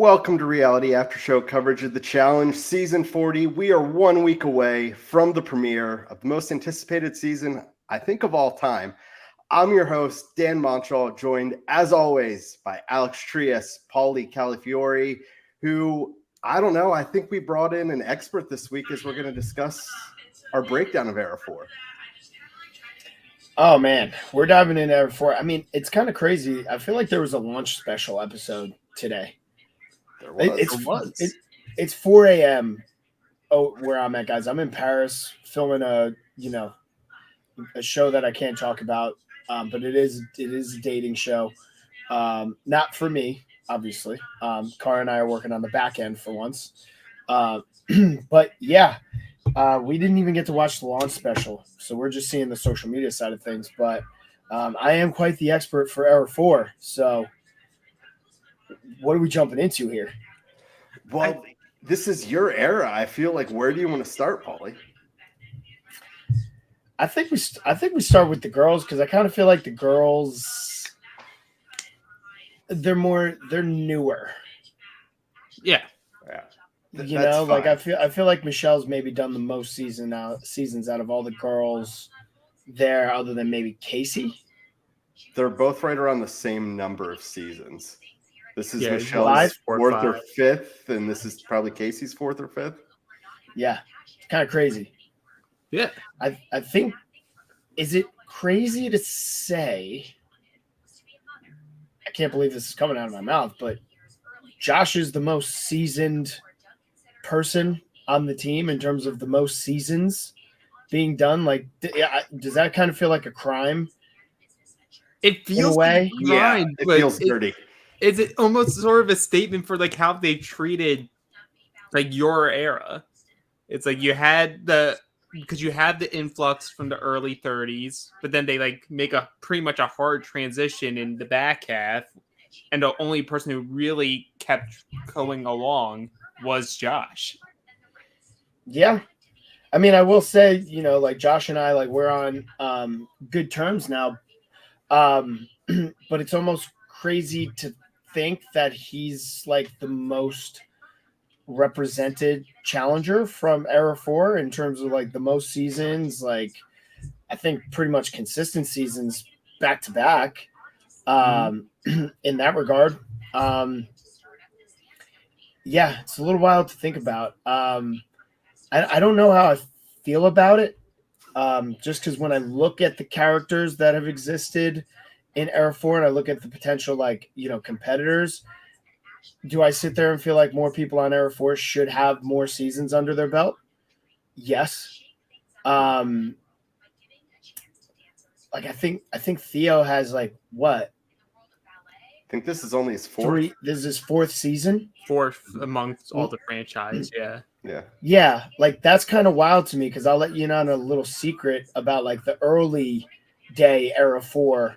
Welcome to Reality After Show coverage of The Challenge Season 40. We are 1 week away from the premiere of the most anticipated season, I think, of all time. I'm your host, Dan Montchal, joined, as always, by Alex Trias, Paulie Calafiore, who, I don't know, I think we brought in an expert this week as we're going to discuss our breakdown of Era 4. Oh, man, we're diving into Era 4. I mean, it's kind of crazy. I feel like there was a launch special episode today. It's 4 a.m. Where I'm at, guys. I'm in Paris filming a show that I can't talk about, but it is a dating show. Not for me, obviously. Cara and I are working on the back end for once. But yeah, we didn't even get to watch the launch special, so we're just seeing the social media side of things. But I am quite the expert for Era 4, so what are we jumping into here? Well, this is your era. I feel like, where do you want to start, Paulie? I think we start with the girls, because I kind of feel like the girls, they're newer. Yeah. Like I feel like Michelle's maybe done the most seasons out of all the girls there, other than maybe Casey. They're both right around the same number of seasons. This is Michelle's fourth or fifth, and this is probably Casey's fourth or fifth. Yeah, it's kind of crazy. Yeah. I think, is it crazy to say, I can't believe this is coming out of my mouth, but Josh is the most seasoned person on the team in terms of the most seasons being done. Like, does that kind of feel like a crime? It feels in a way. Yeah, it feels dirty. Is it almost sort of a statement for like how they treated like your era? It's like you had the influx from the early 30s, but then they like make a pretty much a hard transition in the back half, and the only person who really kept going along was Josh. Yeah. I mean, I will say, like Josh and I, like we're on good terms now. But it's almost crazy to think that he's like the most represented challenger from Era 4 in terms of like the most seasons. Like, I think pretty much consistent seasons back to back in that regard. Yeah, it's a little wild to think about. I don't know how I feel about it. Just because when I look at the characters that have existed in Era 4 and I look at the potential, competitors, do I sit there and feel like more people on Era 4 should have more seasons under their belt? Yes. I think Theo has what? I think this is only his fourth. This is his fourth season. Fourth amongst all the franchise, yeah. Yeah, like that's kind of wild to me, because I'll let you in on a little secret about like the early day Era 4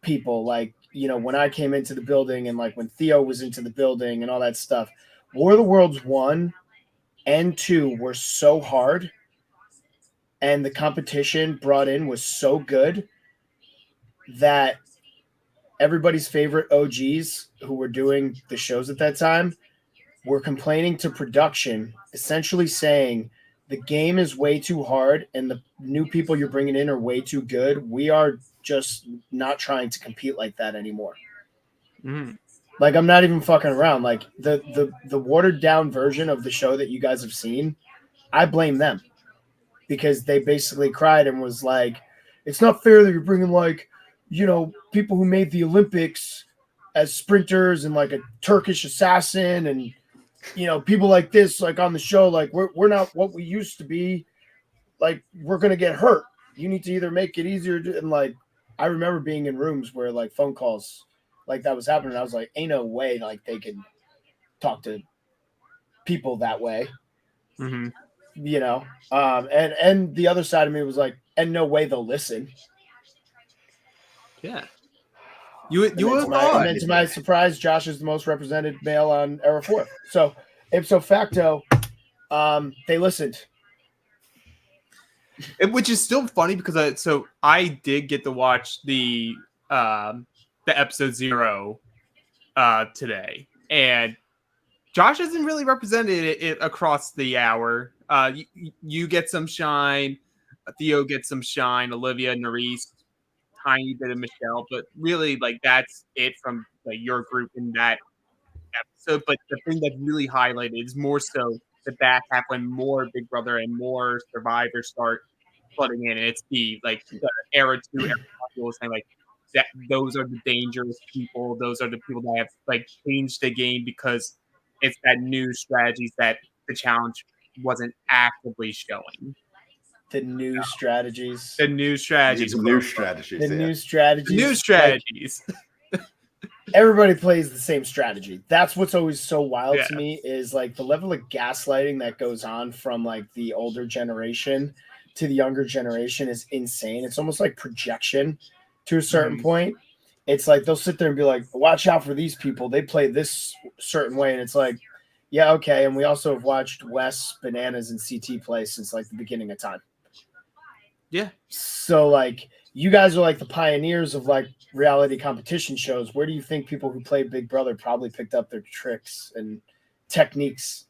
people. Like, when I came into the building and like when Theo was into the building and all that stuff, War of the Worlds 1 and 2 were so hard, and the competition brought in was so good that everybody's favorite OGs who were doing the shows at that time were complaining to production, essentially saying the game is way too hard and the new people you're bringing in are way too good. We are just not trying to compete like that anymore. Like, I'm not even fucking around. Like, the watered down version of the show that you guys have seen, I blame them, because they basically cried and was like, it's not fair that you're bringing people who made the Olympics as sprinters and like a Turkish assassin and people like this, like on the show, like we're not what we used to be. Like, we're gonna get hurt. You need to either make it easier and like, I remember being in rooms where like phone calls like that was happening. I was like, ain't no way like they can talk to people that way. And the other side of me was like, and no way they'll listen. Yeah. To my surprise, Josh is the most represented male on Era 4. So, ipso facto, they listened. Which is still funny because I did get to watch the episode 0 today, and Josh hasn't really represented it across the hour. You get some shine, Theo gets some shine, Olivia, Nerese, tiny bit of Michelle, but really like that's it from like your group in that episode. But the thing that really highlighted is more so the back half when more Big Brother and more survivors start flooding in. And it's the era two, era one saying like that those are the dangerous people. Those are the people that have like changed the game because it's that new strategies that the challenge wasn't actively showing. The new strategies. The new strategies. The new strategies. The new The strategies. new strategies. Everybody plays the same strategy. That's what's always so wild Yeah. to me is like the level of gaslighting that goes on from like the older generation to the younger generation is insane. It's almost like projection to a certain point. It's like they'll sit there and be like, watch out for these people. They play this certain way. And it's like, yeah, okay. And we also have watched Wes, Bananas, and CT play since like the beginning of time. Yeah. So like you guys are like the pioneers of like reality competition shows. Where do you think people who played Big Brother probably picked up their tricks and techniques,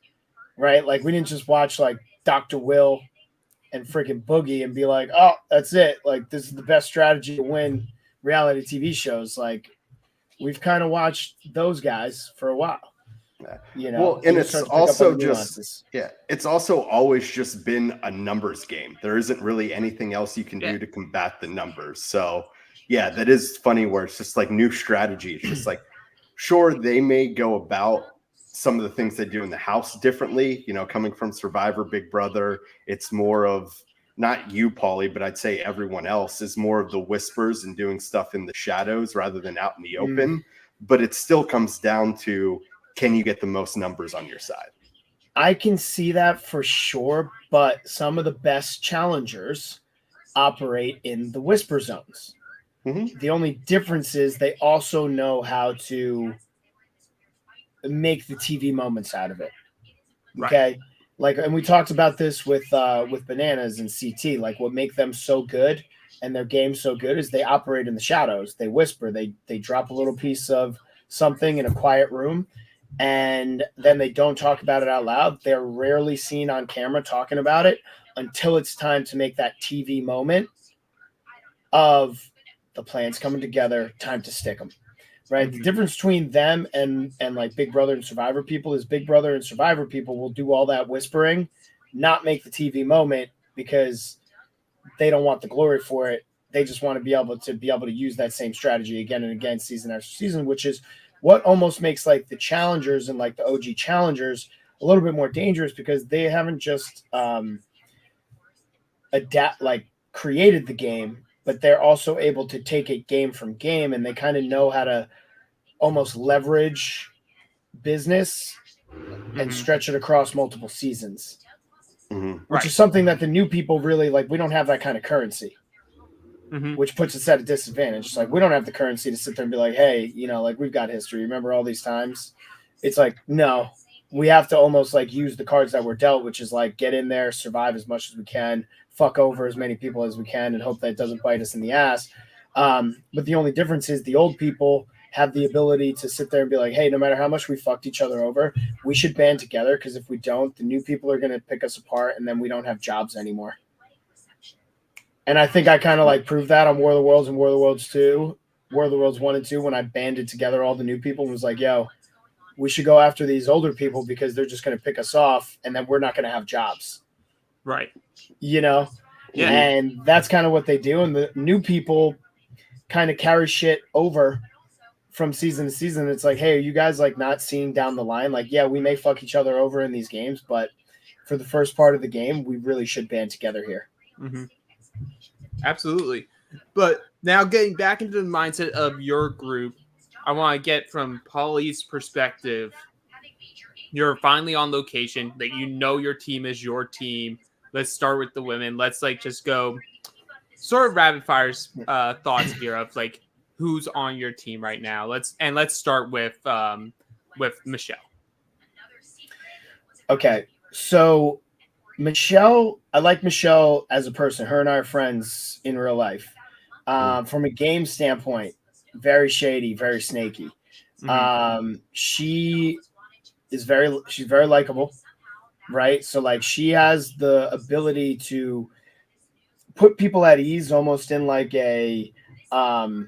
right? Like we didn't just watch like Dr. Will and freaking Boogie and be like, oh, that's it. Like this is the best strategy to win reality TV shows. Like we've kind of watched those guys for a while. You know, well, and it's also just it's also always just been a numbers game. There isn't really anything else you can do to combat the numbers. So yeah, that is funny where it's just like new strategy. It's just like, sure, they may go about some of the things they do in the house differently, you know, coming from Survivor, Big Brother. It's more of not you, Paulie, but I'd say everyone else is more of the whispers and doing stuff in the shadows rather than out in the open. But it still comes down to, can you get the most numbers on your side? I can see that for sure, but some of the best challengers operate in the whisper zones. The only difference is they also know how to make the TV moments out of it. Okay. Like, and we talked about this with Bananas and CT, like what make them so good and their game so good is they operate in the shadows. They whisper, they drop a little piece of something in a quiet room, and then they don't talk about it out loud. They're rarely seen on camera talking about it until it's time to make that TV moment of the plans coming together, time to stick them. Right. The difference between them and like Big Brother and Survivor people is Big Brother and Survivor people will do all that whispering, not make the TV moment because they don't want the glory for it. They just want to be able to use that same strategy again and again, season after season, which is what almost makes like the challengers and like the OG challengers a little bit more dangerous because they haven't just created the game, but they're also able to take it game from game, and they kind of know how to almost leverage business and stretch it across multiple seasons, which is something that the new people really like. We don't have that kind of currency, which puts us at a disadvantage. It's like we don't have the currency to sit there and be like, hey, you know, like we've got history. Remember all these times? It's like, no, we have to almost like use the cards that were dealt, which is like get in there, survive as much as we can, fuck over as many people as we can, and hope that it doesn't bite us in the ass. But the only difference is the old people have the ability to sit there and be like, hey, no matter how much we fucked each other over, we should band together, because if we don't, the new people are going to pick us apart, and then we don't have jobs anymore. And I think I kind of like proved that on War of the Worlds and War of the Worlds 2, War of the Worlds 1 and 2, when I banded together all the new people and was like, yo, we should go after these older people because they're just going to pick us off, and then we're not going to have jobs. Right. You know? Yeah. And that's kind of what they do. And the new people kind of carry shit over from season to season. It's like, hey, are you guys like not seeing down the line? Like, yeah, we may fuck each other over in these games, but for the first part of the game, we really should band together here. Absolutely. But now getting back into the mindset of your group, I want to get from Paulie's perspective. You're finally on location, that you know your team is your team. Let's start with the women. Let's like just go sort of rapid fire thoughts here of like who's on your team right now. Let's start with Michelle. Okay, so Michelle, I like Michelle as a person. Her and I are friends in real life. From a game standpoint, very shady, very snaky. She she's very likable, right? So like she has the ability to put people at ease, almost in like a I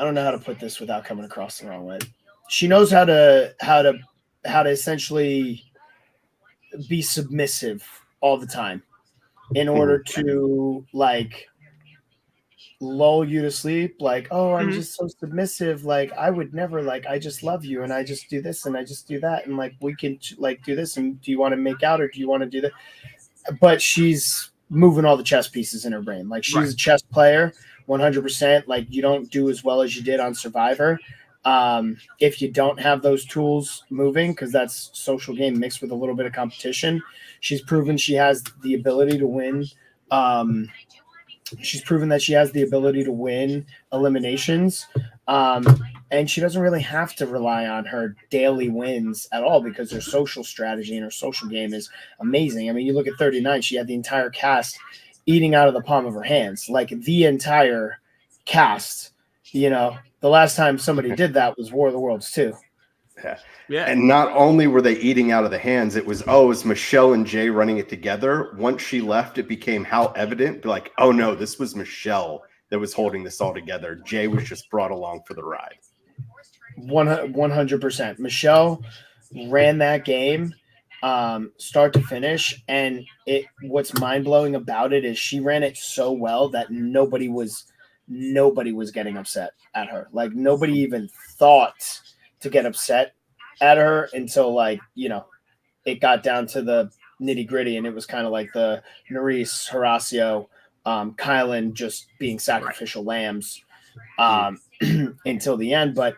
don't know how to put this without coming across the wrong way. She knows how to essentially be submissive all the time in order to like lull you to sleep. Like, oh, I'm just so submissive. Like, I would never, like, I just love you and I just do this and I just do that. And like, we can like do this. And do you want to make out or do you want to do that? But she's moving all the chess pieces in her brain. Like she's a chess player, 100%. Like you don't do as well as you did on Survivor if you don't have those tools moving, because that's social game mixed with a little bit of competition. She's proven she has the ability to win. She's proven that she has the ability to win eliminations. And she doesn't really have to rely on her daily wins at all because her social strategy and her social game is amazing. I mean, you look at 39, she had the entire cast eating out of the palm of her hands, like the entire cast. You know, the last time somebody did that was War of the Worlds 2. Yeah. And not only were they eating out of the hands, it was Michelle and Jay running it together. Once she left, it became how evident, like, oh no, this was Michelle that was holding this all together. Jay was just brought along for the ride. 100%. Michelle ran that game start to finish, and what's mind-blowing about it is she ran it so well that nobody was getting upset at her. Like nobody even thought to get upset at her until, like, you know, it got down to the nitty-gritty, and it was kind of like the Nerys, Horacio, Kylan just being sacrificial lambs until the end. But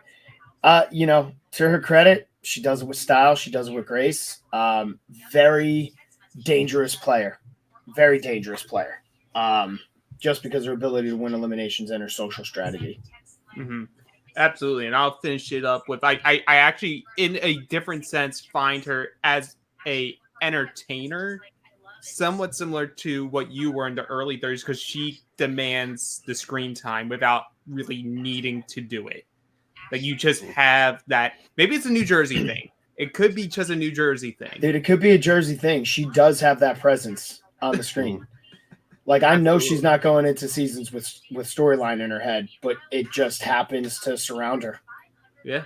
you know, to her credit, she does it with style. She does it with grace. Very dangerous player. Very dangerous player. Just because of her ability to win eliminations and her social strategy. Mm-hmm. Absolutely. And I'll finish it up with I actually, in a different sense, find her as a entertainer, somewhat similar to what you were in the early 30s, because she demands the screen time without really needing to do it. Like you just have that. Maybe it's a New Jersey thing. It could be just a New Jersey thing. Dude, it could be a Jersey thing. She does have that presence on the screen. Like, I know she's not going into seasons with storyline in her head, but it just happens to surround her. Yeah.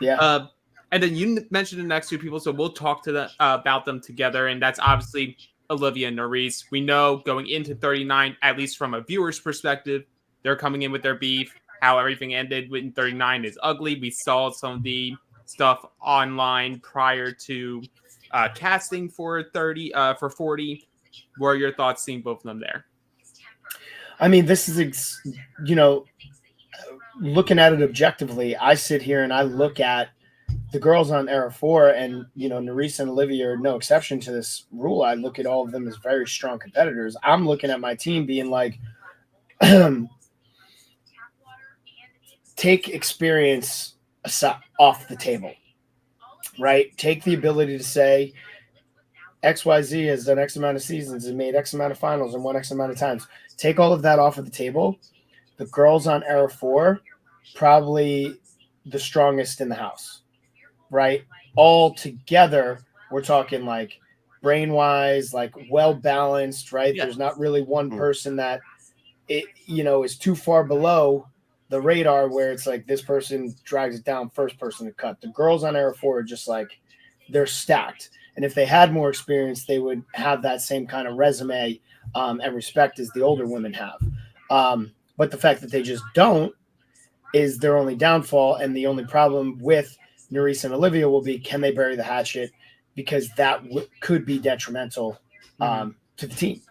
Yeah. And then you mentioned the next two people, so we'll talk to about them together, and that's obviously Olivia and Nerys. We know going into 39, at least from a viewer's perspective, they're coming in with their beef. How everything ended with 39 is ugly. We saw some of the stuff online prior to casting for 40. What are your thoughts seeing both of them there? I mean, this is, you know, looking at it objectively, I sit here and I look at the girls on Era 4, and, you know, Nerys and Olivia are no exception to this rule. I look at all of them as very strong competitors. I'm looking at my team being like, take experience off the table, right? Take the ability to say, XYZ has done X amount of seasons and made X amount of finals and won X amount of times. Take all of that off of the table. The girls on Era 4, probably the strongest in the house, right? All together, we're talking like brain-wise, like well-balanced, right? Yeah. There's not really one person that, is too far below the radar where it's like this person drags it down, first person to cut. The girls on Era 4 are just like, they're stacked. And if they had more experience, they would have that same kind of resume and respect as the older women have. But the fact that they just don't is their only downfall. And the only problem with Nerys and Olivia will be, can they bury the hatchet? Because that could be detrimental to the team.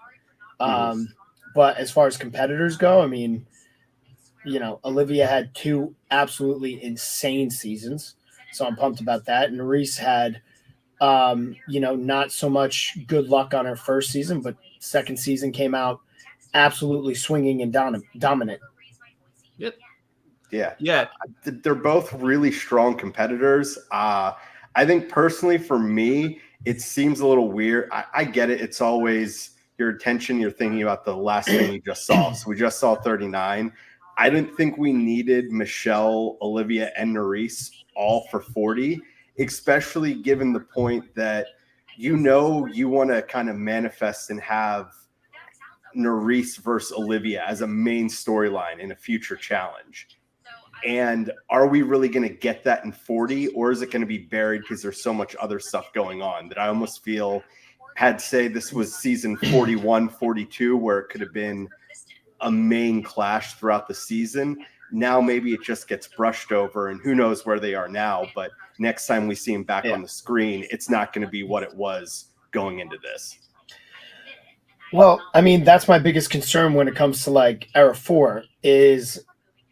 But as far as competitors go, I mean, Olivia had 2 absolutely insane seasons. So I'm pumped about that. Nerys had, not so much good luck on her first season, but second season came out absolutely swinging and dominant. Yep. Yeah. They're both really strong competitors. I think personally for me, it seems a little weird. I get it. It's always your attention. You're thinking about the last thing you just saw. So we just saw 39. I didn't think we needed Michelle, Olivia, and Nerys all for 40, especially given the point that you want to kind of manifest and have Nerys versus Olivia as a main storyline in a future challenge. And are we really going to get that in 40, or is it going to be buried because there's so much other stuff going on that I almost feel had say this was season 41, 42, where it could have been a main clash throughout the season. Now maybe it just gets brushed over, and who knows where they are now. But next time we see him back on the screen, it's not going to be what it was going into this. Well, I mean, that's my biggest concern when it comes to like Era 4 is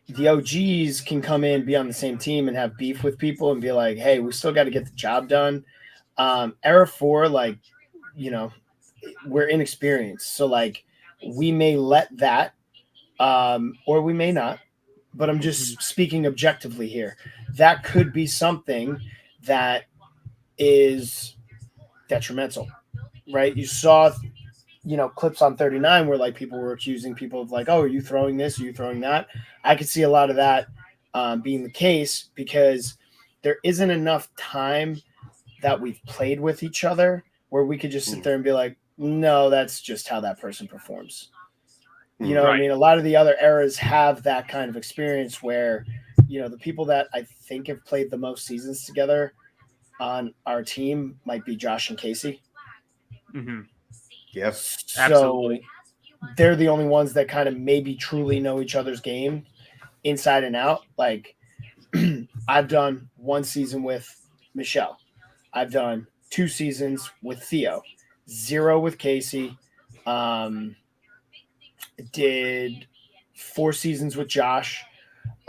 the OGs can come in, be on the same team and have beef with people and be like, hey, we still got to get the job done. Era 4, like, you know, we're inexperienced. So like we may let that or we may not, but I'm just speaking objectively here. That could be something that is detrimental, right? You saw, you know, clips on 39 where like people were accusing people of like, oh, are you throwing this? Are you throwing that? I could see a lot of that being the case because there isn't enough time that we've played with each other where we could just sit there and be like, no, that's just how that person performs. You know what I mean? A lot of the other eras have that kind of experience where, you know, the people that I think have played the most seasons together on our team might be Josh and Casey. Mm-hmm. Yes, so absolutely. They're the only ones that kind of maybe truly know each other's game inside and out. Like I've done one season with Michelle. I've done 2 seasons with Theo, 0 with Casey. Did 4 seasons with Josh,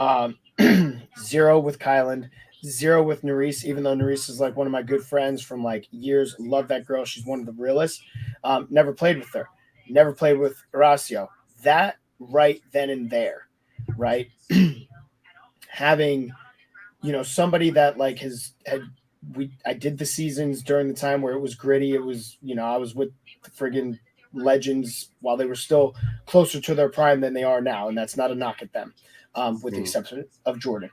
0 with Kylan, 0 with Nerys, even though Nerys is like one of my good friends from like years. Love that girl. She's one of the realest. Never played with her. Never played with Horacio. That right then and there, right? Having, you know, somebody that like I did the seasons during the time where it was gritty. It was, you know, I was with the friggin' legends while they were still closer to their prime than they are now. And that's not a knock at them, with the exception of Jordan.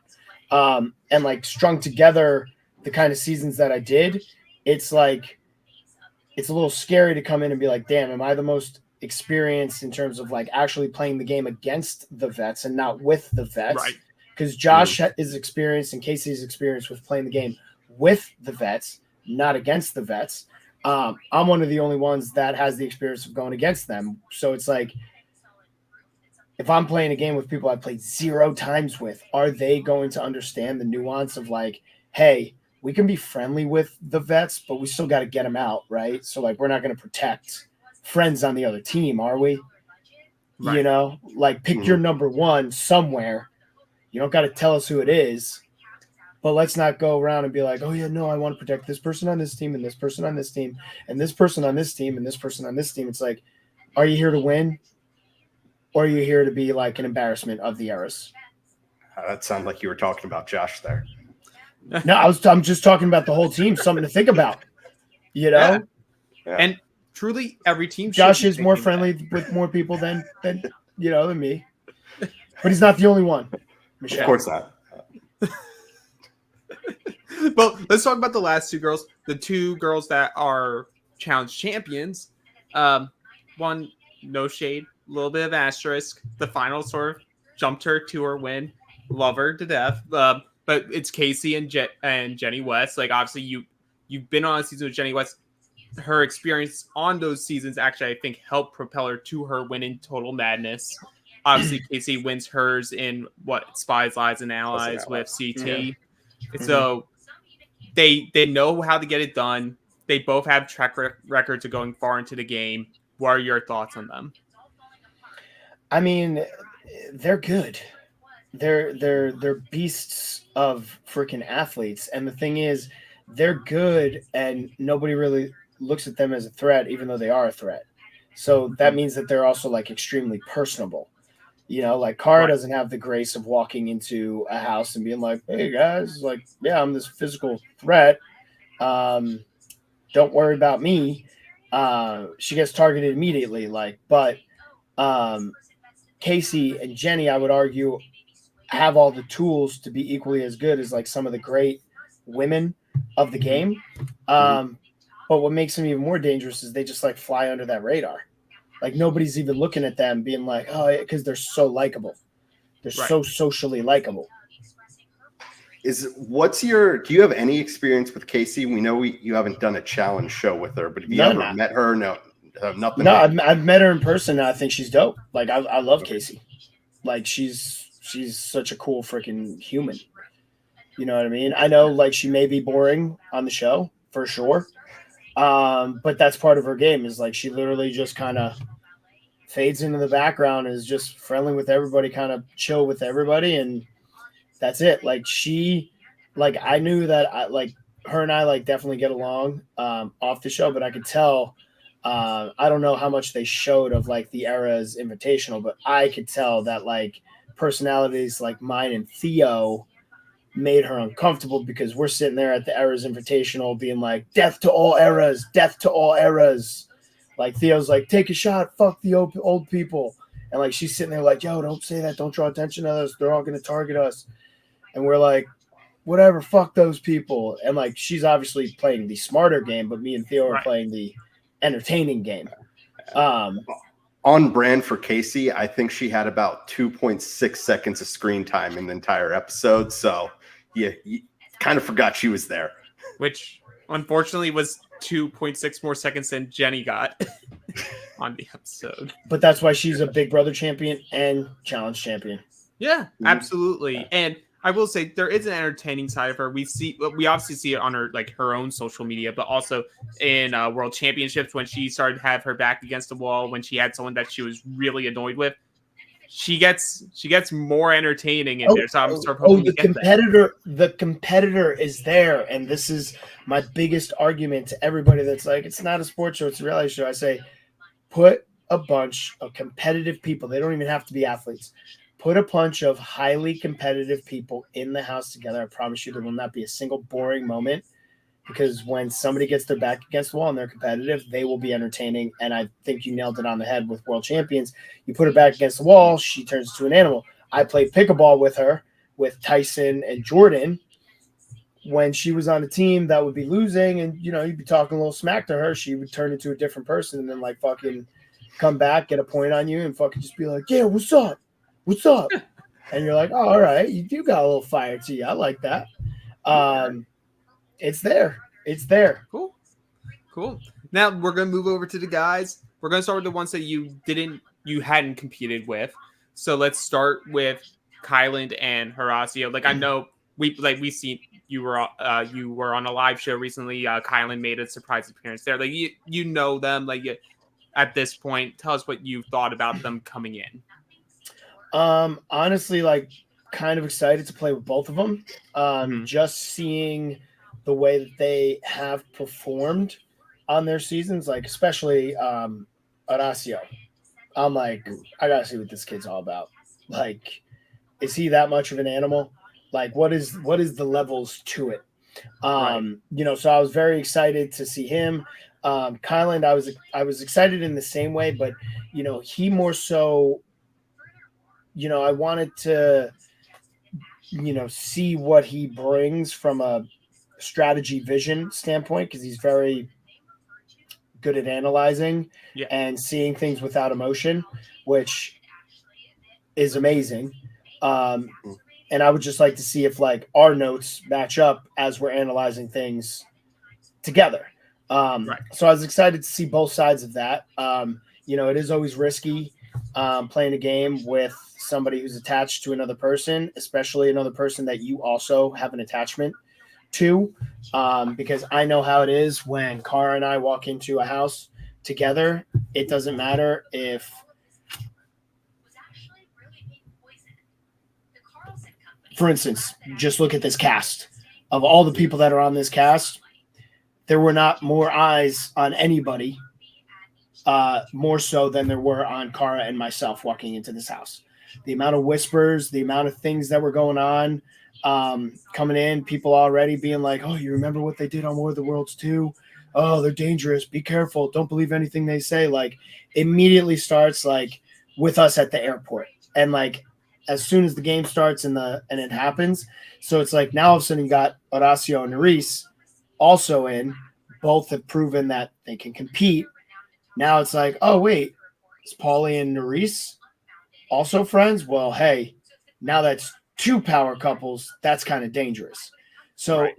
And like strung together the kind of seasons that I did, it's like, it's a little scary to come in and be like, damn, am I the most experienced in terms of like actually playing the game against the vets and not with the vets? Right. Because Josh is experienced and Casey's experienced with playing the game with the vets, not against the vets. I'm one of the only ones that has the experience of going against them. So it's like, if I'm playing a game with people I played 0 times with, are they going to understand the nuance of like, hey, we can be friendly with the vets, but we still got to get them out, right? So like, we're not going to protect friends on the other team, are we? Right. You know, like pick your number 1 somewhere. You don't got to tell us who it is, but let's not go around and be like, oh yeah, no, I want to protect this person on this team and this person on this team and this person on this team and this person on this team. It's like, are you here to win? Or are you here to be like an embarrassment of the eras? That sounded like you were talking about Josh there. No, I'm just talking about the whole team, something to think about, you know? Yeah. And truly every team. Josh is more friendly with more people than you know, than me, but he's not the only one. Michelle. Of course not. Well, let's talk about the last 2 girls. The 2 girls that are challenge champions. One, no shade, a little bit of asterisk. The final sort of jumped her to her win. Love her to death. But it's Casey and Jenny West. Like obviously you've been on a season with Jenny West. Her experience on those seasons actually, I think, helped propel her to her win in Total Madness. Obviously, Casey wins hers in Spies, Lies, and Allies with CT. Yeah. So they know how to get it done. They both have track records of going far into the game. What are your thoughts on them? I mean, they're good. They're beasts of freaking athletes. And the thing is, they're good and nobody really looks at them as a threat, even though they are a threat. So that means that they're also like extremely personable. You know, like Cara doesn't have the grace of walking into a house and being like, hey guys, like, yeah, I'm this physical threat. Don't worry about me. She gets targeted immediately. Like, but Casey and Jenny, I would argue, have all the tools to be equally as good as like some of the great women of the game. But what makes them even more dangerous is they just like fly under that radar. Like nobody's even looking at them being like, oh, because they're so likable. They're so socially likable. Do you have any experience with Casey? We know you haven't done a challenge show with her, but have you ever met her? No, nothing. No, I've met her in person. And I think she's dope. Like I love Casey. Like she's such a cool freaking human. You know what I mean? I know like she may be boring on the show for sure. But that's part of her game is like she literally just kind of fades into the background, is just friendly with everybody, kind of chill with everybody, and that's it. Like I knew that her and I like definitely get along off the show, but I could tell I don't know how much they showed of like the Era's Invitational, but I could tell that like personalities like mine and Theo made her uncomfortable because we're sitting there at the Era's Invitational being like, death to all eras, death to all eras. Like Theo's like, take a shot, fuck the old people. And like she's sitting there like, yo, don't say that, don't draw attention to us, they're all gonna target us. And we're like, whatever, fuck those people. And like she's obviously playing the smarter game, but me and Theo are playing the entertaining game. On brand for Casey, I think she had about 2.6 seconds of screen time in the entire episode. So you kind of forgot she was there. Which unfortunately was 2.6 more seconds than Jenny got on the episode. But that's why she's a Big Brother champion and challenge champion. Yeah, absolutely. And I will say there is an entertaining side of her. We obviously see it on her own social media, but also in World Championships when she started to have her back against the wall, when she had someone that she was really annoyed with. She gets more entertaining in there. So I'm sort of hoping the competitor is there, and this is my biggest argument to everybody that's like, it's not a sports show, it's a reality show. I say, put a bunch of competitive people. They don't even have to be athletes. Put a bunch of highly competitive people in the house together. I promise you there will not be a single boring moment, because when somebody gets their back against the wall and they're competitive, they will be entertaining. And I think you nailed it on the head with World Champions. You put her back against the wall, she turns into an animal. I played pickleball with her, with Tyson and Jordan. When she was on a team that would be losing and, you'd be talking a little smack to her, she would turn into a different person and then like fucking come back, get a point on you and fucking just be like, yeah, what's up? What's up? And you're like, oh, all right, you do got a little fire to you. I like that. It's there. It's there. Cool. Now we're gonna move over to the guys. We're gonna start with the ones that you hadn't competed with. So let's start with Kyland and Horacio. Like I know we seen you were on a live show recently. Kyland made a surprise appearance there. Like you know them. Like at this point, tell us what you thought about them coming in. Honestly, like kind of excited to play with both of them. Just seeing the way that they have performed on their seasons, like especially Horacio. I'm like, I gotta see what this kid's all about. Like, is he that much of an animal? Like, what is the levels to it? So I was very excited to see him. Kyland, I was excited in the same way, but he more so. I wanted to, see what he brings from a strategy vision standpoint, because he's very good at analyzing and seeing things without emotion, which is amazing. And I would just like to see if like our notes match up as we're analyzing things together. So I was excited to see both sides of that. It is always risky playing a game with somebody who's attached to another person, especially another person that you also have an attachment to, because I know how it is when Cara and I walk into a house together. It doesn't matter if for instance, just look at this cast. Of all the people that are on this cast, there were not more eyes on anybody more so than there were on Cara and myself walking into this house. The amount of whispers, the amount of things that were going on, coming in, people already being like, oh, you remember what they did on War of the Worlds 2? Oh, they're dangerous. Be careful. Don't believe anything they say. Like, immediately starts like, with us at the airport. And like as soon as the game starts and it happens, so it's like now all of a sudden you got Horacio and Nerys also in. Both have proven that they can compete. Now it's like, oh wait, is Paulie and Nerys also friends? Well, hey, now that's two power couples. That's kind of dangerous. So Right.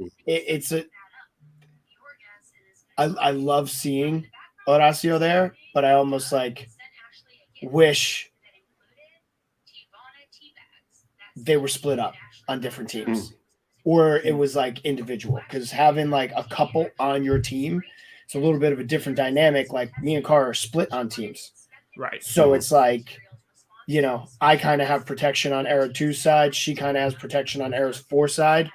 I love seeing Horacio there, but I almost like wish they were split up on different teams, or it was like individual. Because having like a couple on your team, it's a little bit of a different dynamic. Like me and Cara are split on teams, Right. so it's like, you know, I kind of have protection on Era 2's side. She kind of has protection on Era's 4 side.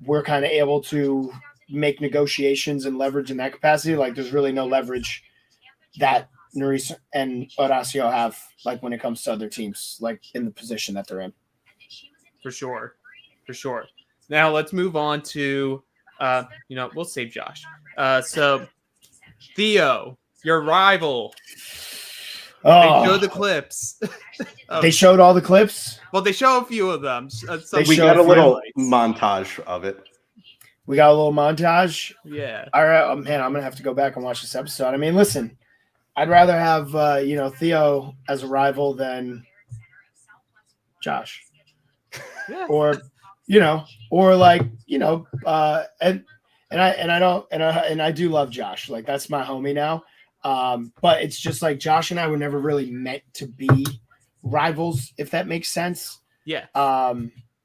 We're kind of able to make negotiations and leverage in that capacity. Like there's really no leverage that Nerys and Horacio have, like when it comes to other teams, like in the position that they're in. For sure. Now let's move on to, we'll save Josh. So Theo, your rival. They showed the clips. They showed all the clips. Well, they show a few of them. We got a little montage of it. We got a little montage. Yeah. All right, man. I'm gonna have to go back and watch this episode. I mean, listen, I'd rather have Theo as a rival than Josh. Yeah. Or I do love Josh. Like that's my homie now. But it's just like Josh and I were never really meant to be rivals, if that makes sense. Yeah.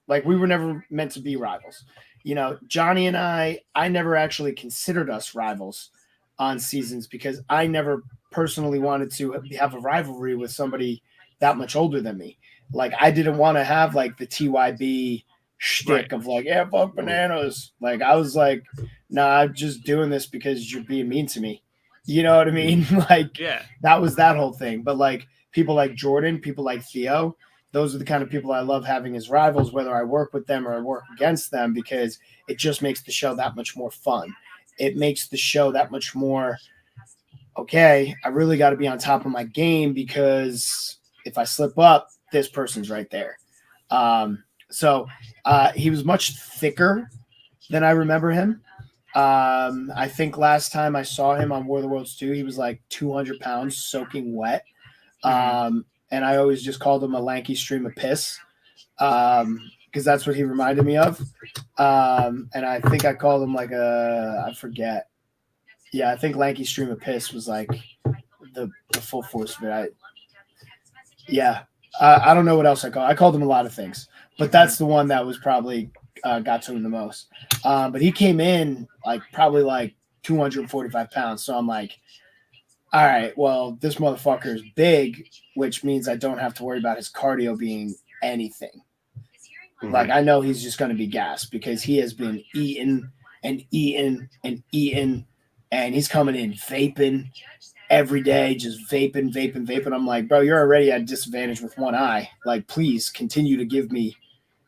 Like we were never meant to be rivals. You know, Johnny and I never actually considered us rivals on seasons because I never personally wanted to have a rivalry with somebody that much older than me. Like I didn't want to have like the TYB shtick of like, yeah, fuck bananas. Like I was like, nah, I'm just doing this because you're being mean to me. You know what I mean? Like, yeah, that was that whole thing. But like people like Jordan, people like Theo, those are the kind of people I love having as rivals, whether I work with them or I work against them, because it just makes the show that much more fun. It makes the show that much more, okay, I really got to be on top of my game because if I slip up, this person's right there. So he was much thicker than I remember him. I think last time I saw him on War of the Worlds 2, he was like 200 pounds soaking wet. And I always just called him a lanky stream of piss because that's what he reminded me of. And I think I called him like I forget. Yeah, I think lanky stream of piss was like the full force of it. I don't know what else I called him a lot of things, but that's the one that was probably got to him the most. But he came in probably like 245 pounds. So I'm like, all right, well, this motherfucker is big, which means I don't have to worry about his cardio being anything. Mm-hmm. Like I know he's just going to be gassed because he has been eating and eating and eating, and he's coming in vaping every day, just vaping. I'm like, bro, you're already at a disadvantage with one eye. Like, please continue to give me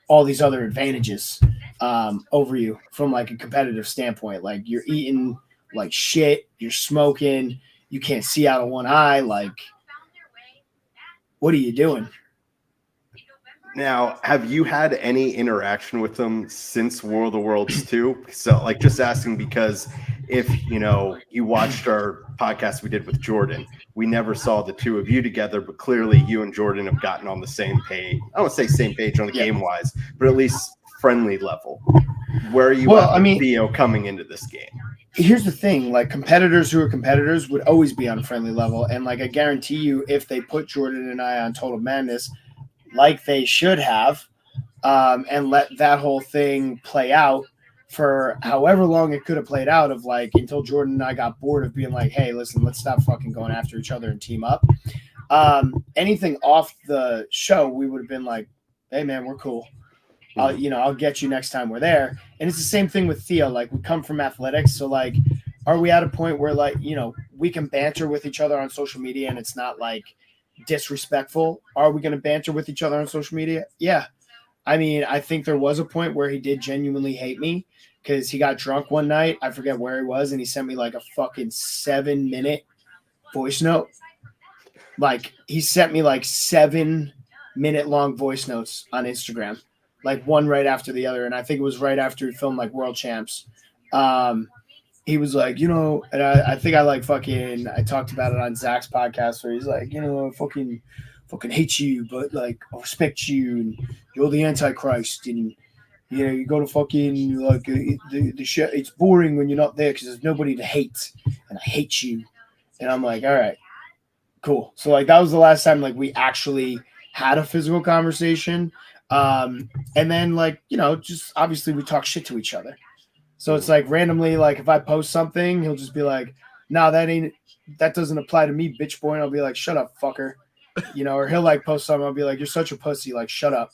all these other advantages over you from like a competitive standpoint. Like you're eating like shit, you're smoking, you can't see out of one eye. Like, what are you doing? Now, have you had any interaction with them since War of the Worlds 2? So, like, just asking because if, you watched our podcast we did with Jordan, we never saw the two of you together, but clearly you and Jordan have gotten on the same page. I don't say same page on the game-wise, but at least friendly level. Where are you with Theo coming into this game? Here's the thing, like competitors who are competitors would always be on a friendly level. And like, I guarantee you, if they put Jordan and I on Total Madness, like they should have, and let that whole thing play out for however long it could have played out, of like until Jordan and I got bored of being like, hey, listen, let's stop fucking going after each other and team up. Anything off the show, we would have been like, hey man, we're cool. I'll get you next time we're there. And it's the same thing with Theo. Like, we come from athletics, so like, are we at a point where like, we can banter with each other on social media and it's not like disrespectful? Are we going to banter with each other on social media? Yeah. I mean, I think there was a point where he did genuinely hate me because he got drunk one night. I forget where he was, and he sent me like a fucking 7-minute voice note. Like he sent me like 7-minute long voice notes on Instagram, like one right after the other. And I think it was right after he filmed like World Champs. He was like, and I think I talked about it on Zach's podcast where he's like, I fucking hate you, but like I respect you and you're the Antichrist and you go to fucking like the shit. It's boring when you're not there because there's nobody to hate, and I hate you. And I'm like, all right, cool. So like that was the last time like we actually had a physical conversation. And then like just obviously we talk shit to each other. So it's like randomly like if I post something, he'll just be like, "No, that doesn't apply to me, bitch boy." And I'll be like, "Shut up, fucker," Or he'll like post something. I'll be like, "You're such a pussy," like shut up.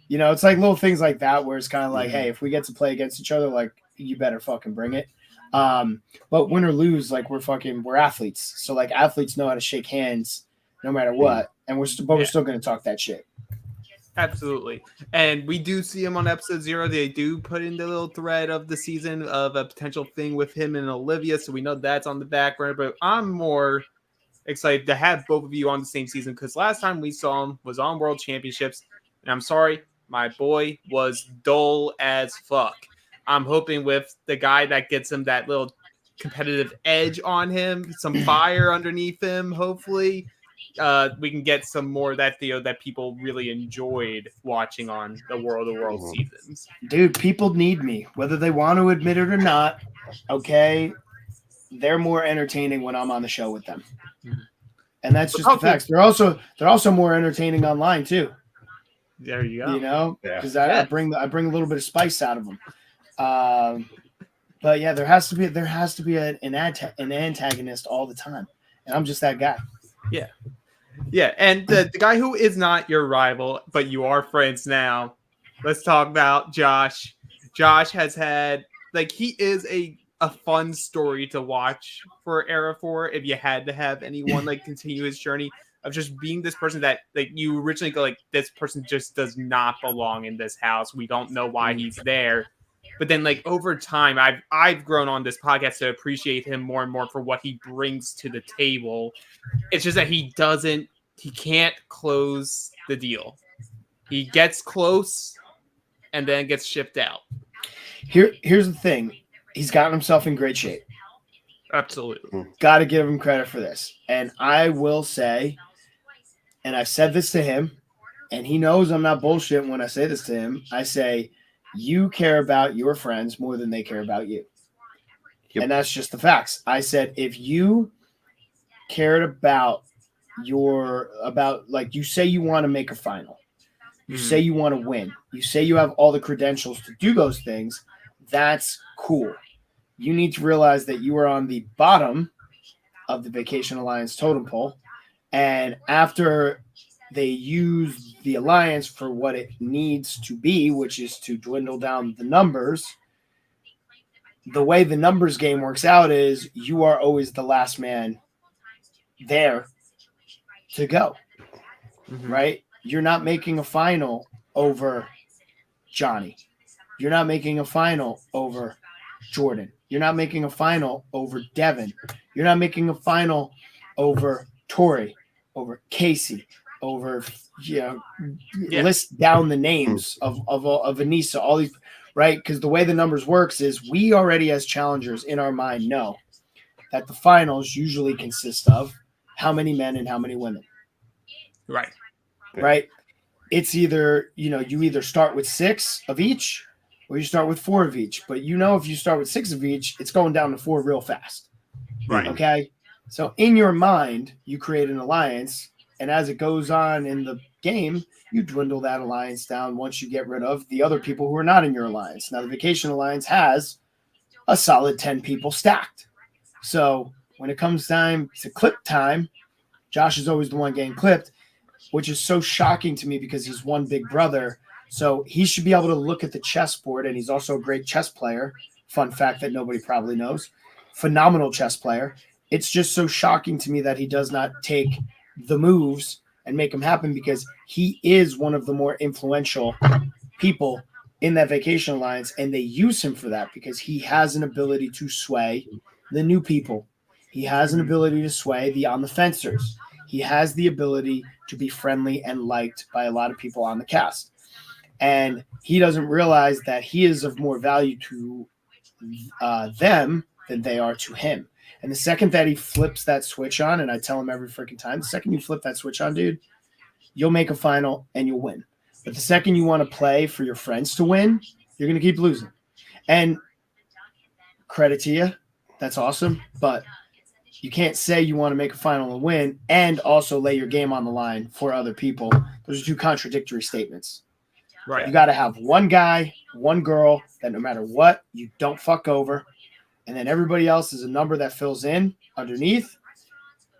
It's like little things like that where it's kind of like, hey, if we get to play against each other, like you better fucking bring it. But win or lose, like we're athletes. So like athletes know how to shake hands no matter what. And we're still going to talk that shit. Absolutely. And we do see him on episode 0. They do put in the little thread of the season of a potential thing with him and Olivia. So we know that's on the back burner, but I'm more excited to have both of you on the same season because last time we saw him was on World Championships. And I'm sorry, my boy was dull as fuck. I'm hoping with the guy that gets him that little competitive edge on him, some fire underneath him, hopefully, we can get some more of that Theo that people really enjoyed watching on the World of Worlds seasons. Dude, people need me, whether they want to admit it or not. Okay, they're more entertaining when I'm on the show with them, and that's just the facts. They're also more entertaining online too. There you go. Because I bring a little bit of spice out of them. But yeah, there has to be an antagonist all the time, and I'm just that guy. Yeah, and the guy who is not your rival, but you are friends now. Let's talk about Josh. Josh has had he is a fun story to watch for Era 4 if you had to have anyone continue his journey of just being this person that you originally go this person just does not belong in this house. We don't know why he's there. But then over time, I've grown on this podcast to appreciate him more and more for what he brings to the table. It's just that he can't close the deal. He gets close and then gets shipped out. Here's the thing. He's gotten himself in great shape. Absolutely. Got to give him credit for this. And I will say, and I've said this to him, and he knows I'm not bullshitting when I say this to him. I say, you care about your friends more than they care about you. Yep. And that's just the facts. I said, if you cared about you say you want to make a final, you say you want to win, you say you have all the credentials to do those things, that's cool. You need to realize that you are on the bottom of the Vacation Alliance totem pole. And after they use the alliance for what it needs to be, which is to dwindle down the numbers, the way the numbers game works out is you are always the last man there to go, right? You're not making a final over Johnny. You're not making a final over Jordan. You're not making a final over Devin. You're not making a final over Tori, over Casey, over list down the names of Anissa, all these, right? Because the way the numbers works is we already as challengers in our mind know that the finals usually consist of how many men and how many women. Right. Right. It's either, you either start with 6 of each or you start with 4 of each. But if you start with 6 of each, it's going down to 4 real fast. Right. Okay. So in your mind, you create an alliance. And as it goes on in the game, you dwindle that alliance down once you get rid of the other people who are not in your alliance. Now, the Vacation Alliance has a solid 10 people stacked. So when it comes time to clip time, Josh is always the one getting clipped, which is so shocking to me because he's one big brother. So he should be able to look at the chessboard, and he's also a great chess player. Fun fact that nobody probably knows. Phenomenal chess player. It's just so shocking to me that he does not take the moves and make them happen because he is one of the more influential people in that Vacation Alliance, and they use him for that because he has an ability to sway the new people. He has an ability to sway the on the fencers. he has the ability to be friendly and liked by a lot of people on the cast. And he doesn't realize that he is of more value to them than they are to him. And the second that he flips that switch on, and I tell him every freaking time, the second you flip that switch on, dude, you'll make a final and you'll win. But the second you want to play for your friends to win, you're going to keep losing. And credit to you, that's awesome. But you can't say you want to make a final and win and also lay your game on the line for other people. Those are two contradictory statements. Right. You got to have one guy, one girl that no matter what, you don't fuck over. And then everybody else is a number that fills in underneath.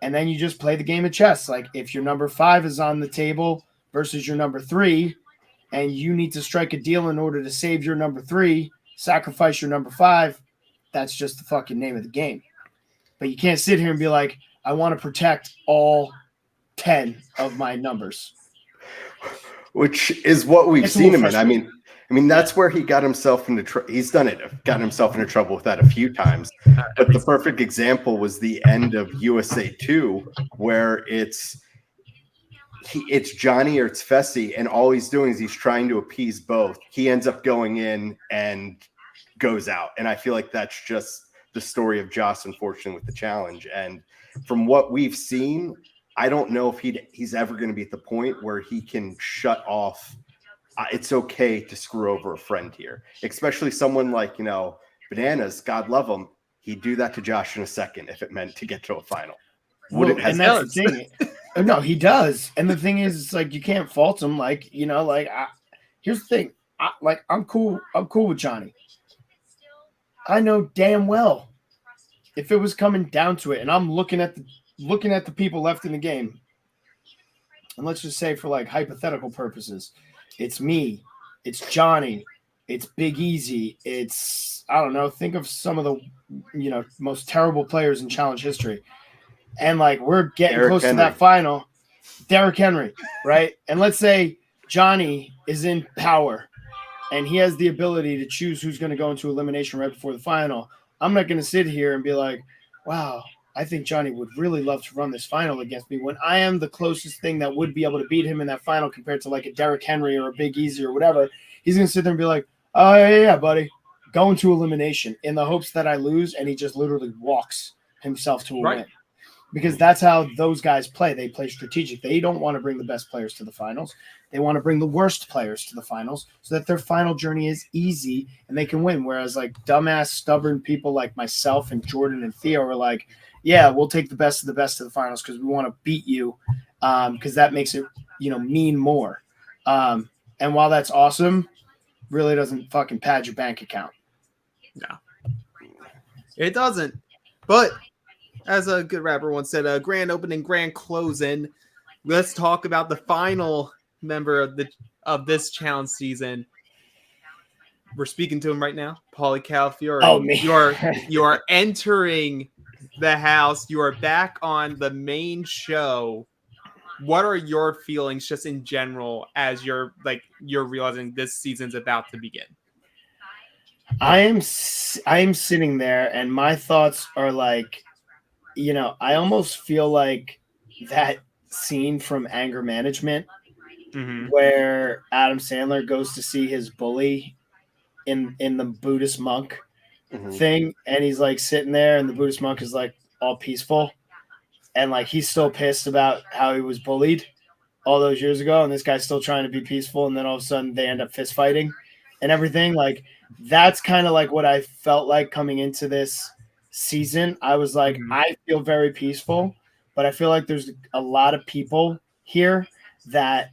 And then you just play the game of chess. Like if your number 5 is on the table versus your number 3, and you need to strike a deal in order to save your number 3, sacrifice your number 5, that's just the fucking name of the game. But you can't sit here and be like, I want to protect all 10 of my numbers. Which is what we've seen him in. I mean, that's where he got himself into trouble. He's gotten himself into trouble with that a few times. But the perfect example was the end of USA 2, where it's Jonny or it's Fessy, and all he's doing is he's trying to appease both. He ends up going in and goes out. And I feel like that's just the story of Joss, unfortunately, with the challenge. And from what we've seen, I don't know if he's ever going to be at the point where he can shut off. It's okay to screw over a friend here, especially someone like, Bananas, God love him. He'd do that to Josh in a second if it meant to get to a final. And that's the thing. No, he does. And the thing is, it's like, you can't fault him. Like, here's the thing. I'm cool with Jonny. I know damn well if it was coming down to it and I'm looking at the people left in the game, and let's just say for like hypothetical purposes, it's me, it's Jonny, it's Big Easy, it's, I don't know, think of some of the, most terrible players in challenge history. And like, we're getting close to that final. Derrick Henry, right? And let's say Jonny is in power and he has the ability to choose who's going to go into elimination right before the final. I'm not going to sit here and be like, wow, I think Jonny would really love to run this final against me when I am the closest thing that would be able to beat him in that final compared to like a Derrick Henry or a Big Easy or whatever. He's going to sit there and be like, oh, yeah, buddy, going to elimination in the hopes that I lose. And he just literally walks himself to a win. Because that's how those guys play. They play strategic. They don't want to bring the best players to the finals. They want to bring the worst players to the finals so that their final journey is easy and they can win. Whereas like dumbass, stubborn people like myself and Jordan and Theo are like, yeah, we'll take the best of the finals because we want to beat you because that makes it, mean more. And while that's awesome, really doesn't fucking pad your bank account. No, it doesn't. But as a good rapper once said, grand opening, grand closing. Let's talk about the final member of this challenge season. We're speaking to him right now, Paulie Calafiore. Oh, man. You are entering the house. You are back on the main show. What are your feelings just in general as you're realizing this season's about to begin? I am sitting there and my thoughts are like, I almost feel like that scene from Anger Management where Adam Sandler goes to see his bully in the Buddhist monk thing. And he's like sitting there and the Buddhist monk is like all peaceful. And like, he's still pissed about how he was bullied all those years ago. And this guy's still trying to be peaceful. And then all of a sudden they end up fist fighting and everything. Like, that's kind of like what I felt like coming into this season. I was like, I feel very peaceful, but I feel like there's a lot of people here that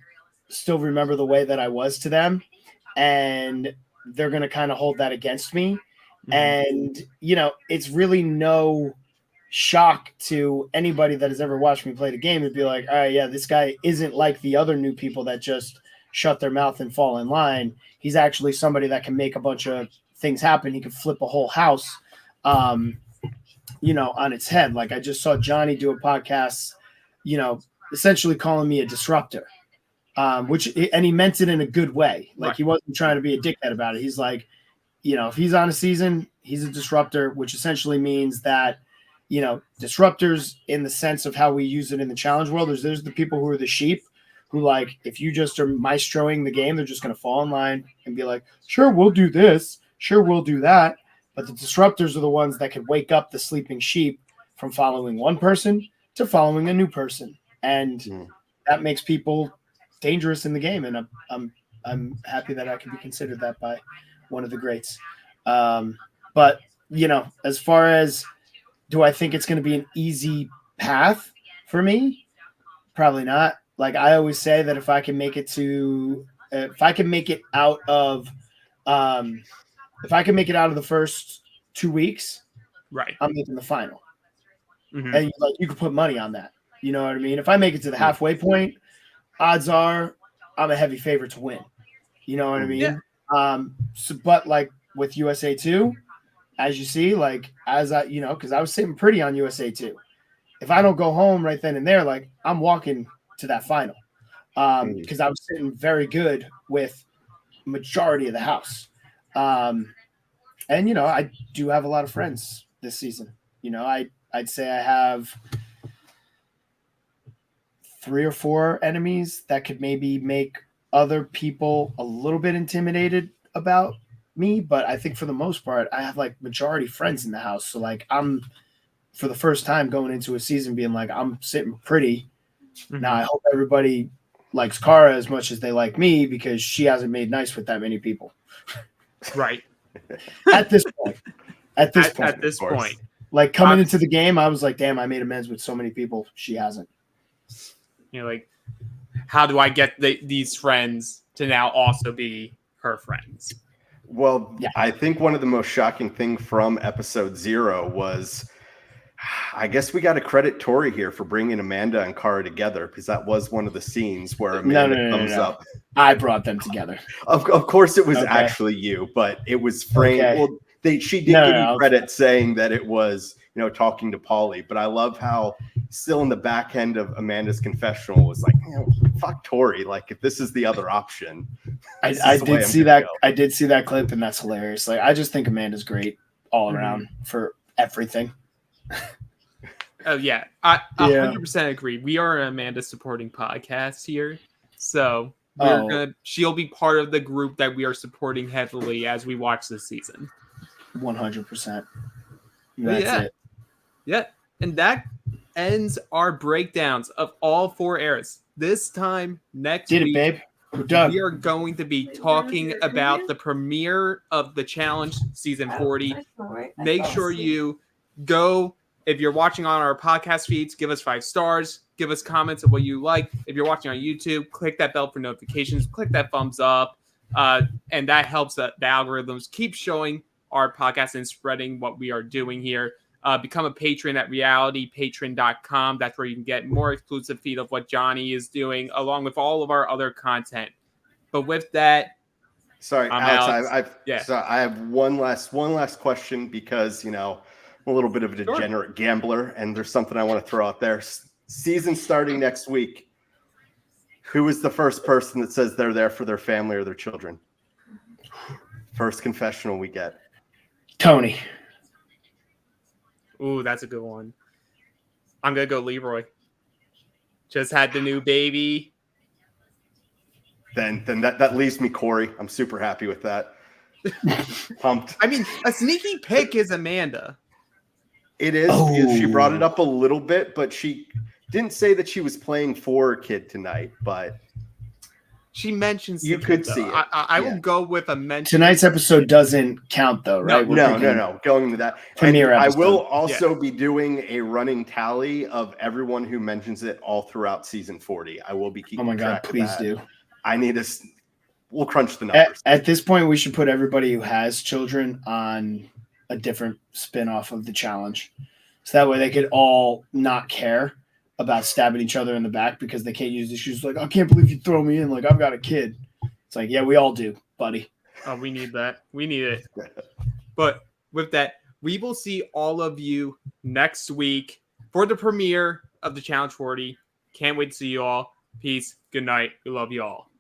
still remember the way that I was to them, and they're going to kind of hold that against me. And it's really no shock to anybody that has ever watched me play the game to be like, all right, yeah, this guy isn't like the other new people that just shut their mouth and fall in line. He's actually somebody that can make a bunch of things happen. He can flip a whole house on its head. Like I just saw Jonny do a podcast, essentially calling me a disruptor, and he meant it in a good way. Like he wasn't trying to be a dickhead about it. He's like, if he's on a season, he's a disruptor, which essentially means that, disruptors in the sense of how we use it in the challenge world. There's the people who are the sheep who, like, if you just are maestroing the game, they're just going to fall in line and be like, sure, we'll do this. Sure, we'll do that. But the disruptors are the ones that could wake up the sleeping sheep from following one person to following a new person. And that makes people dangerous in the game. And I'm happy that I can be considered that by one of the greats. But, as far as, do I think it's going to be an easy path for me? Probably not. Like, I always say that if I can make it out of the first 2 weeks, Right. I'm making the final. Mm-hmm. And you could put money on that. You know what I mean? If I make it to the halfway point, odds are I'm a heavy favorite to win. You know what I mean? Yeah. But like with USA 2, as you see, like, as I, because I was sitting pretty on USA 2. If I don't go home right then and there, like, I'm walking to that final. Because I was sitting very good with majority of the house. And, I do have a lot of friends this season. I'd say I have 3 or 4 enemies that could maybe make other people a little bit intimidated about me, but I think for the most part, I have like majority friends in the house. So like, I'm for the first time going into a season being like, I'm sitting pretty. Mm-hmm. Now I hope everybody likes Cara as much as they like me, because she hasn't made nice with that many people. Right. At this point. At this point. Like, coming into the game, I was like, damn, I made amends with so many people. She hasn't. Like, how do I get these friends to now also be her friends? Well, yeah. I think one of the most shocking things from episode 0 was, I guess we got to credit Tori here for bringing Amanda and Cara together, because that was one of the scenes where Amanda comes up. I brought them together. Of course, it was actually you, but it was framed. Okay. Well, she did give you credit saying that it was, talking to Paulie. But I love how still in the back end of Amanda's confessional was like, fuck Tori. Like, if this is the other option. I did see that. I did see that clip, and that's hilarious. Like, I just think Amanda's great all around for everything. Oh yeah, I 100% agree. We are an Amanda supporting podcast here, so she'll be part of the group that we are supporting heavily as we watch this season. 100%. That's it. Yeah, and that ends our breakdowns of all 4 eras. This time next week, babe. We're done. We are going to be talking about the premiere of The Challenge Season 40. Make sure you go. If you're watching on our podcast feeds, give us 5 stars. Give us comments of what you like. If you're watching on YouTube, click that bell for notifications. Click that thumbs up. And that helps the algorithms keep showing our podcast and spreading what we are doing here. Become a patron at realitypatron.com. That's where you can get more exclusive feed of what Jonny is doing, along with all of our other content. But with that, sorry, Alex. I have one last question, because I'm a little bit of a degenerate gambler, and there's something I want to throw out there. Season starting next week. Who is the first person that says they're there for their family or their children? First confessional we get. Tony. Ooh, that's a good one. I'm going to go Leroy. Just had the new baby. Then that leaves me Corey. I'm super happy with that. Pumped. I mean, a sneaky pick is Amanda. It is. She brought it up a little bit, but she didn't say that she was playing for a kid tonight, but she mentions you could see it. I will go with a mention. Tonight's episode doesn't count, though, right? No. Going to that. Premiere I will also be doing a running tally of everyone who mentions it all throughout season 40. I will be keeping track of that. Oh my God, please do. I need we'll crunch the numbers. At this point, we should put everybody who has children on a different spin-off of the challenge. So that way they could all not care about stabbing each other in the back because they can't use the shoes. Like, I can't believe you throw me in. Like, I've got a kid. It's like, yeah, we all do, buddy. Oh, we need that. We need it. But with that, we will see all of you next week for the premiere of the Challenge 40. Can't wait to see you all. Peace. Good night. We love you all.